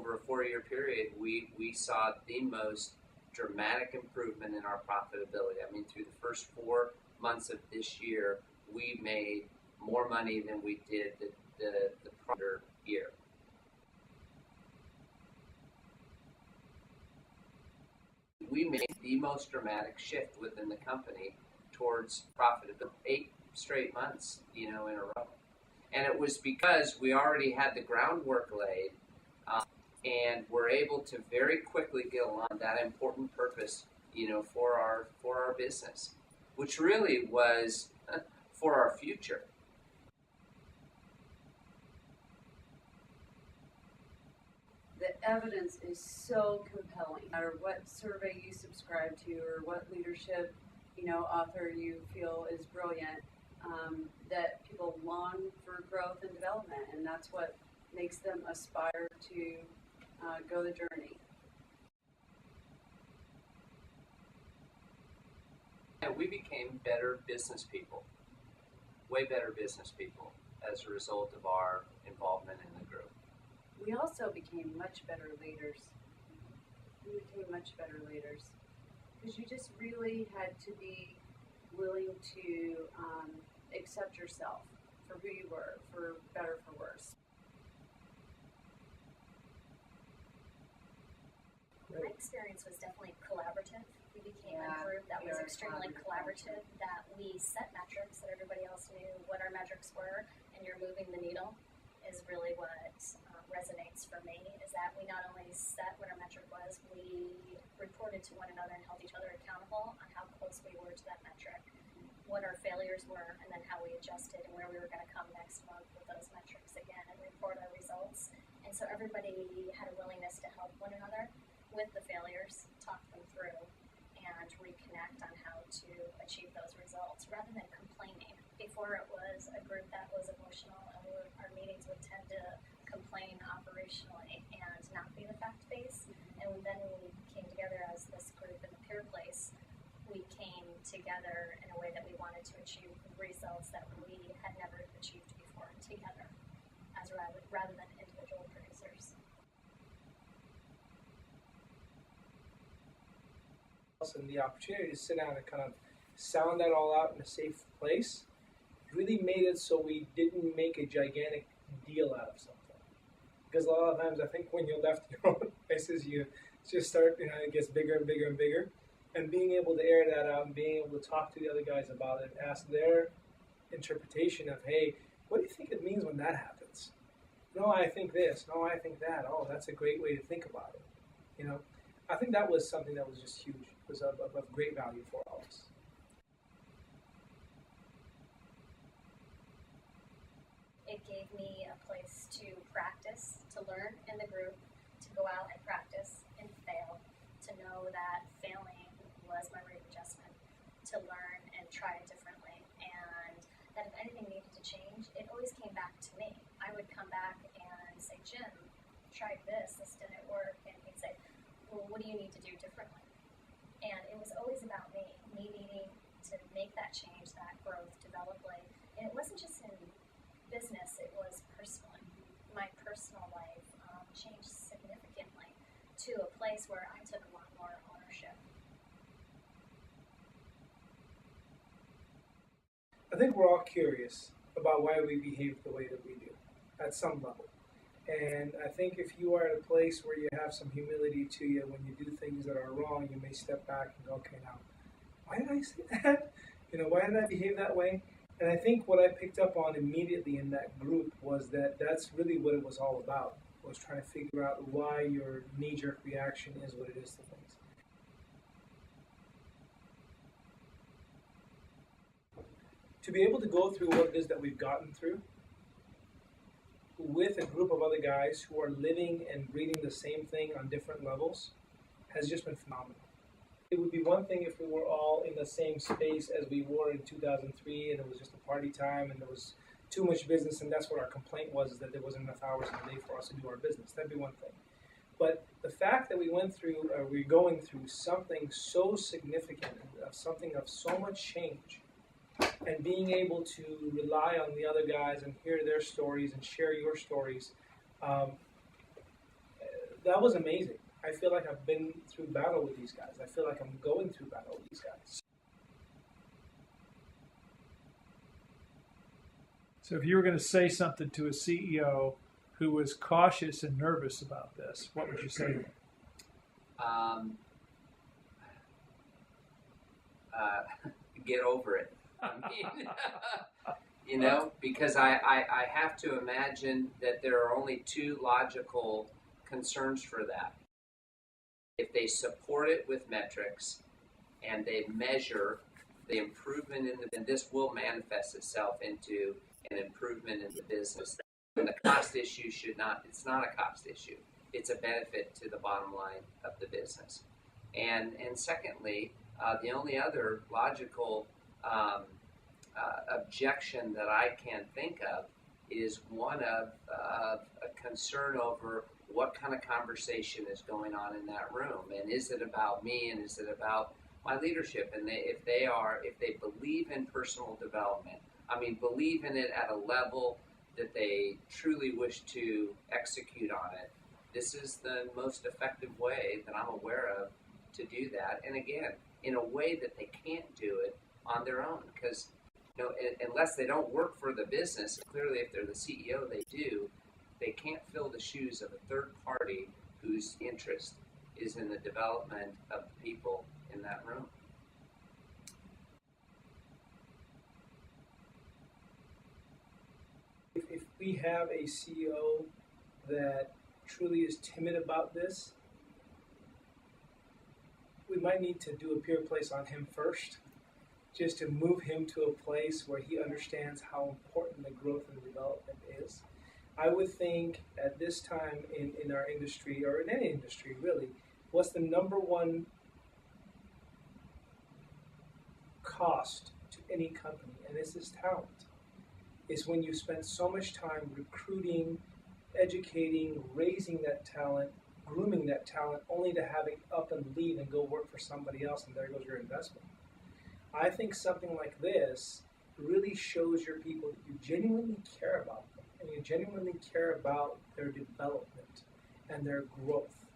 over a 4-year period, we saw the most dramatic improvement in our profitability. I mean, through the first 4 months of this year, we made more money than we did the prior year. We made the most dramatic shift within the company towards profitability, 8 straight months, in a row. And it was because we already had the groundwork laid, and we're able to very quickly get along that important purpose, for our business, which really was for our future. The evidence is so compelling. No matter what survey you subscribe to or what leadership, author you feel is brilliant, that people long for growth and development, and that's what makes them aspire to go the journey. And we became better business people, way better business people, as a result of our involvement in the group. We also became much better leaders. Because you just really had to be willing to accept yourself for who you were, for better, for worse. My experience was definitely collaborative. We became a group that was extremely collaborative, that we set metrics that everybody else knew what our metrics were, and you're moving the needle is really what resonates for me, is that we not only set what our metric was, we reported to one another and held each other accountable on how close we were to that metric, what our failures were, and then how we adjusted and where we were going to come next month with those metrics again and report our results. And so everybody had a willingness to help one another with the failures, talk them through, and reconnect on how to achieve those results rather than complaining. Before, it was a group that was emotional, and our meetings would tend to complain operationally and not be the fact-based. And then when we came together as this group in the PeerPlace, we came together in a way that we wanted to achieve results that we had never achieved before together, as rather than individual producers. And the opportunity to sit down and kind of sound that all out in a safe place really made it so we didn't make a gigantic deal out of something. Because a lot of times I think when you're left your own places, you just start, it gets bigger and bigger and bigger. And being able to air that out and being able to talk to the other guys about it, ask their interpretation of, hey, what do you think it means when that happens? No, I think this. No, I think that. Oh, that's a great way to think about it. I think that was something that was just huge. It was of great value for all of us. It gave me a place to practice, to learn in the group, to go out and practice and fail, to know that failing was my rate of adjustment, to learn and try it differently, and that if anything needed to change, it always came back to me. I would come back and say, Jim, tried this didn't work, and he'd say, well, what do you need to do differently? And it was always about me needing to make that change, that growth, development. And it wasn't just in business, it was personally. My personal life changed significantly to a place where I took a lot more ownership. I think we're all curious about why we behave the way that we do at some level. And I think if you are at a place where you have some humility to you, when you do things that are wrong, you may step back and go, okay, now, why did I say that? Why did I behave that way? And I think what I picked up on immediately in that group was that that's really what it was all about, was trying to figure out why your knee-jerk reaction is what it is to things. To be able to go through what it is that we've gotten through with a group of other guys who are living and breathing the same thing on different levels has just been phenomenal. It would be one thing if we were all in the same space as we were in 2003 and it was just a party time and there was too much business, and that's what our complaint was, is that there wasn't enough hours in the day for us to do our business. That'd be one thing. But the fact that we're going through something so significant, something of so much change, and being able to rely on the other guys and hear their stories and share your stories, that was amazing. I feel like I've been through battle with these guys. I feel like I'm going through battle with these guys. So if you were going to say something to a CEO who was cautious and nervous about this, what would you say to them? Get over it. I mean, because I have to imagine that there are only two logical concerns for that. If they support it with metrics and they measure the improvement and this will manifest itself into an improvement in the business. And the cost issue it's not a cost issue. It's a benefit to the bottom line of the business. And secondly, the only other logical objection that I can think of is one of a concern over what kind of conversation is going on in that room, and is it about me, and is it about my leadership? And if they believe in personal development, believe in it at a level that they truly wish to execute on it, this is the most effective way that I'm aware of to do that. And again, in a way that they can't do it on their own, because unless they don't work for the business, clearly if they're the CEO, they do. They can't fill the shoes of a third party whose interest is in the development of the people in that room. If we have a CEO that truly is timid about this, we might need to do a PeerPlace on him first, just to move him to a place where he understands how important the growth and development is. I would think at this time in our industry, or in any industry really, what's the number one cost to any company, and this is talent, is when you spend so much time recruiting, educating, raising that talent, grooming that talent, only to have it up and leave and go work for somebody else, and there goes your investment. I think something like this really shows your people that you genuinely care about them, and you genuinely care about their development and their growth.